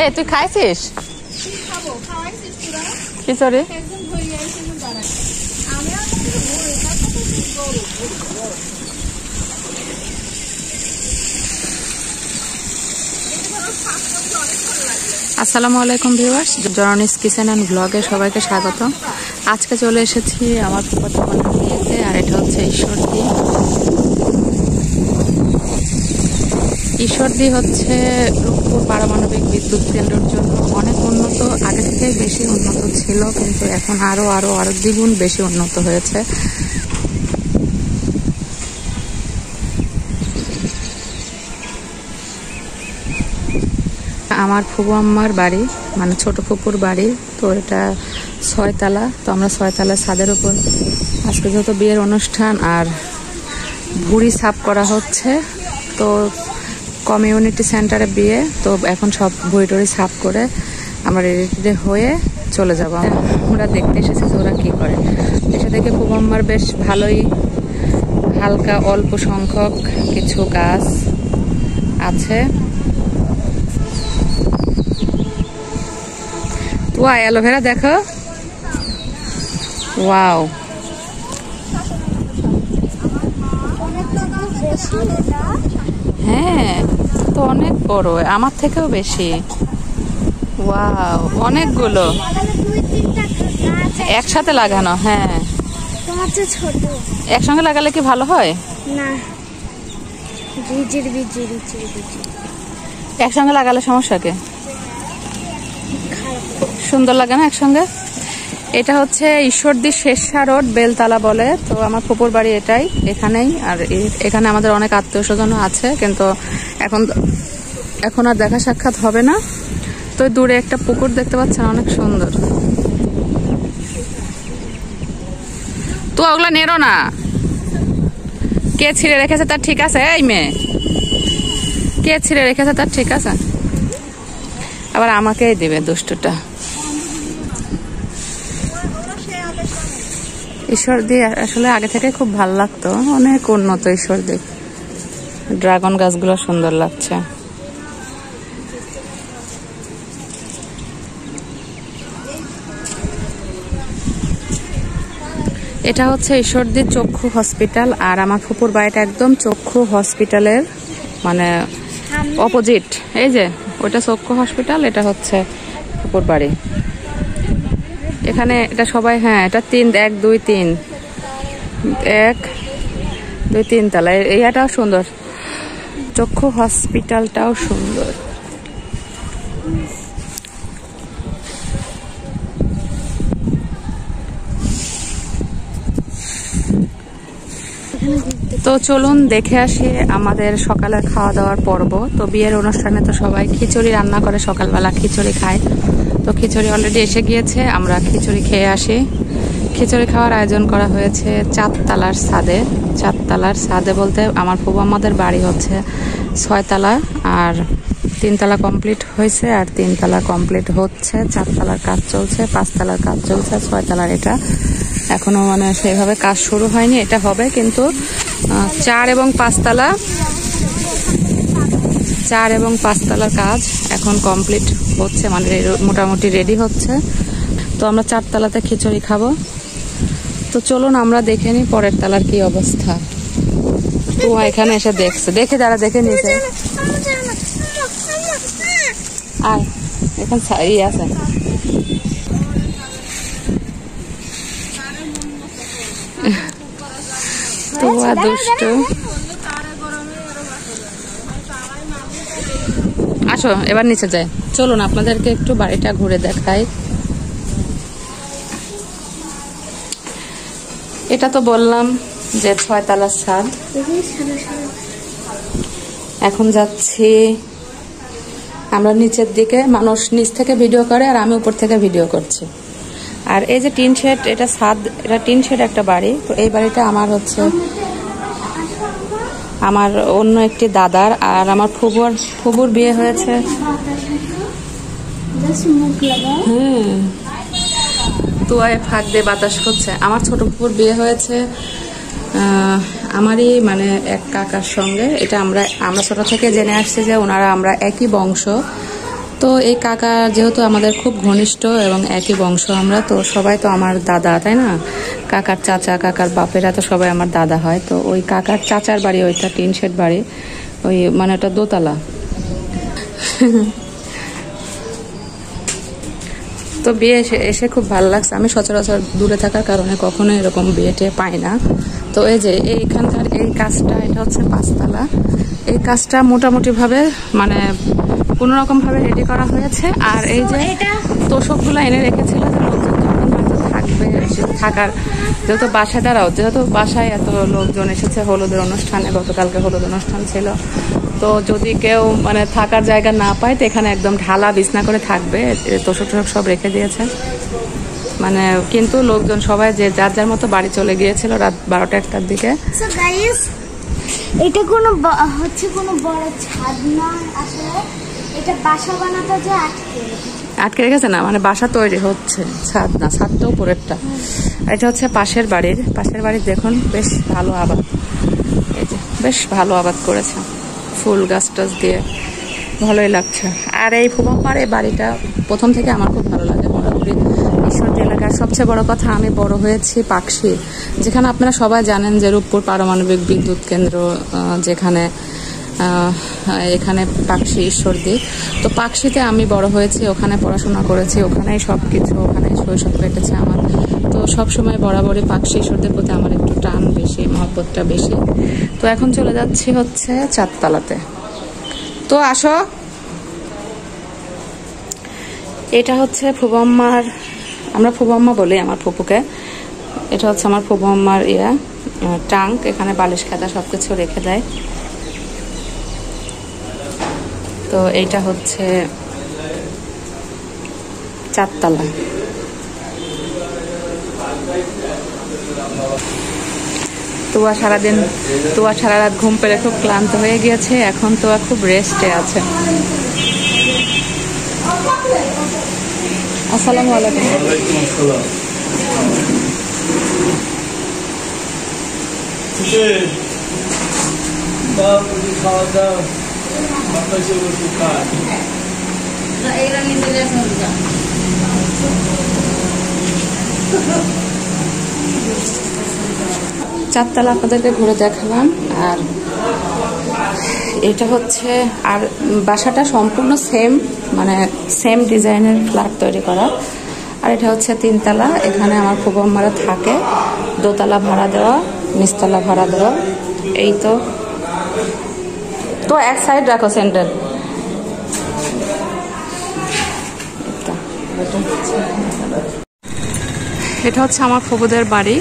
এ তুই খাইছিস খিচুড়ি? আসসালামু আলাইকুম ভিউয়ার্স, জননীস কিচেন অ্যান্ড ব্লগে সবাইকে স্বাগত। আজকে চলে এসেছি আমার বর্তমানে বিয়েতে, আর এটা হচ্ছে ঈশ্বরদী হচ্ছে রূপপুর পারমাণবিক বিদ্যুৎ কেন্দ্রের জন্য অনেক উন্নত, আগে থেকেই বেশি উন্নত ছিল, কিন্তু এখন আরো দ্বিগুণ বেশি উন্নত হয়েছে। আমার ফুপু আম্মার বাড়ি, মানে ছোট ফুপুর বাড়ি, তো এটা 6 তলা। তো আমরা 6 তলার ছাদের উপর আজকে যেহেতু বিয়ের অনুষ্ঠান আর ভুঁড়ি সাফ করা হচ্ছে, তো কমিউনিটি সেন্টারে বিয়ে, তো এখন সব ভুঁড়ি টুড়ি সাফ করে আমরা রেডি হয়ে চলে যাব। আমরা দেখতে এসেছি যে ওরা কী করে। এসে দেখে ফুপু আম্মার বেশ ভালোই হালকা অল্প সংখ্যক কিছু গাছ আছে। ওয়া অ্যালোভেরা দেখো, ওয়াও, হ্যাঁ তো অনেক বড়, আমার থেকেও বেশি। ওয়াও, অনেকগুলো একসাথে লাগানো। হ্যাঁ, একসঙ্গে লাগালে কি ভালো হয় না? একসঙ্গে লাগালে সমস্যা কে? সুন্দর লাগে না একসঙ্গে? এটা হচ্ছে ঈশ্বরদী শেরশাহ রোড, বেলতলা বলে। তো আমার ফুপুর বাড়ি এটাই, এখানেই। আর এখানে আমাদের অনেক আত্মীয় স্বজনও আছে, কিন্তু এখন আর দেখা সাক্ষাৎ হবে না। তো দূরে একটা পুকুর দেখতে পাচ্ছেন, অনেক সুন্দর। তো ওগুলা নেরো না, কে ছিঁড়ে রেখেছে তার ঠিক আছে? এই মেয়ে, কে ছিঁড়ে রেখেছে তার ঠিক আছে? আবার আমাকেই দিবে দুষ্টুটা। ঈশ্বরদী আসলে আগে থেকে খুব ভালো লাগতো, অনেক উন্নত ঈশ্বরদী। ড্রাগন গাছগুলো সুন্দর লাগছে। এটা হচ্ছে ঈশ্বরদী চক্ষু হসপিটাল, আর আমার ফুপুর বাড়িটা একদম চক্ষু হসপিটালের মানে অপোজিট। এই যে ওইটা চক্ষু হসপিটাল, এটা হচ্ছে ফুপুর বাড়ি। এখানে এটা সবাই, হ্যাঁ এটা 1 2 3 তলা। এইটাও সুন্দর, চক্ষু হসপিটালটাও সুন্দর। তো চলুন দেখে আসি আমাদের সকালের খাওয়া দাওয়ার পর্ব। তো বিয়ের অনুষ্ঠানে তো সবাই খিচুড়ি রান্না করে, সকালবেলা খিচুড়ি খায়। তো খিচুড়ি অলরেডি এসে গিয়েছে, আমরা খিচুড়ি খেয়ে আসি। খিচুড়ি খাওয়ার আয়োজন করা হয়েছে 4 তলার ছাদে। 4 তলার ছাদে বলতে আমার ফুপু আমাদের বাড়ি হচ্ছে 6 তলা, আর 3 তলা কমপ্লিট হয়েছে, আর 3 তলা কমপ্লিট হচ্ছে। 4 তলার কাজ চলছে, 5 তলার কাজ চলছে, 6 তলার এটা এখনো মানে সেইভাবে কাজ শুরু হয়নি। এটা হবে কিন্তু 4 এবং 5 তলার কাজ এখন কমপ্লিট হচ্ছে, মানে মোটামুটি রেডি হচ্ছে। তো আমরা 4 তলাতে খিচুড়ি খাবো। তো চলুন আমরা দেখে নিই পরের তলার কি অবস্থা। তো এখানে এসে দেখে যারা দেখে নিয়েছে, আর এখানে আছে তো দুষ্টু। আসো এবার নিচে যাই, চলুন আপনাদেরকে একটু বাড়িটা ঘুরে দেখাই। এটা তো বললাম যে 6 তলার ছাদ। এখন যাচ্ছি আমরা নিচের দিকে, মানুষ নিচ থেকে ভিডিও করে আর আমি উপর থেকে ভিডিও করছি। আর এই যে টিন শেড, এটা ছাদ, এটা টিন শেড একটা বাড়ি। তো এই বাড়িটা আমার হচ্ছে আমার অন্য একটি দাদার, আর আমার ফুবুর বিয়ে হয়েছে। তো ফাঁক দিয়ে বাতাস হচ্ছে। আমার ছোট ফুপুর বিয়ে হয়েছে আমারই মানে এক কাকার সঙ্গে, এটা আমরা ছোট থেকে জেনে আসছি যে ওনারা আমরা একই বংশ। তো এই কাকা যেহেতু আমাদের খুব ঘনিষ্ঠ এবং একই বংশ আমরা, তো সবাই তো আমার দাদা, তাই না? কাকার চাচা, কাকার বাপেরা তো সবাই আমার দাদা হয়। তো ওই কাকার চাচার বাড়ি ওইটা টিন শেড বাড়ি, ওই মানে ওটা দোতলা। তো বিয়ে এসে খুব ভালো লাগছে। আমি সচরাচর দূরে থাকার কারণে কখনো এরকম বিয়েটে পাই না। তো এই যে এইখানকার এই কাজটা, এটা হচ্ছে 5 তলা। এই কাজটা মোটামুটিভাবে মানে কোনোরকম ভাবে রেডি করা হয়েছে। আর এই যে তোষকগুলো এনে রেখেছিল যে লোকজন যখন হয়তো থাকবে, থাকার যেহেতু যেহেতু বাসায় এত লোকজন এসেছে হলুদের অনুষ্ঠানে, গতকালকে হলুদ অনুষ্ঠান ছিল, তো যদি কেউ মানে থাকার জায়গা না পায় তো এখানে একদম ঢালা বিছনা করে থাকবে। তোষক সব রেখে দিয়েছে মানে, কিন্তু লোকজন সবাই যে যার যার মতো বাড়ি চলে গিয়েছিল রাত 12টা-1টার দিকে। এটা কোনো বড় ছাদ না, আসলে এটা বাসা বানাতে যে আটকে রেখেছে না, মানে বাসা তৈরি হচ্ছে, ছাদ না, ছাদটা উপরেরটা। এটা হচ্ছে পাশের বাড়ির দেখুন বেশ ভালো আবাদ, এই যে বেশ ভালো আবাদ করেছে ফুল গাছ টাছ দিয়ে, ভালোই লাগছে। আর এই ফুবাম্মার এই বাড়িটা প্রথম থেকে আমার খুব ভালো লাগে। মোটামুটি ঈশ্বরদী এলাকার সবচেয়ে বড় কথা, আমি বড় হয়েছি পাকশি, যেখানে আপনারা সবাই জানেন যে রূপপুর পারমাণবিক বিদ্যুৎ কেন্দ্র, যেখানে এখানে পাকশি ঈশ্বরদী। তো পাকশিতে আমি বড় হয়েছি, ওখানে পড়াশোনা করেছি, ওখানেই সব কিছু, ওখানে শৈশব কেটেছে আমার। তো সবসময় বরাবরই পাকশি ঈশ্বরদের প্রতি আমার একটু টান বেশি, মহব্বতটা বেশি। তো এখন চলে যাচ্ছি হচ্ছে 4 তলাতে। তো আসো, এটা হচ্ছে ফুবাম্মার, আমরা ফুবাম্মা বলি আমার ফুপুকে। এটা হচ্ছে আমার ফুবাম্মার ট্রাঙ্ক, এখানে বালিশ খাতা সবকিছু রেখে দেয়। তো এইটা হচ্ছে 4 তলা। তোয়া সারা রাত ঘুম পেরে খুব ক্লান্ত হয়ে গিয়েছে, এখন তোয়া খুব রেস্টে আছে। আসসালামু আলাইকুম। চারতলা আপনাদেরকে ঘুরে দেখালাম। আর এটা হচ্ছে, আর বাসাটা সম্পূর্ণ সেম, মানে সেম ডিজাইনের ফ্ল্যাট তৈরি করা। আর এটা হচ্ছে 3 তলা, এখানে আমার ফুবাম্মারা থাকে। 2 তলা ভাড়া দেওয়া, নিচতলা ভাড়া দেওয়া। এই তো এক সাইড রাখো সেন্টার। এটা হচ্ছে আমার ফুবুদের বাড়ি।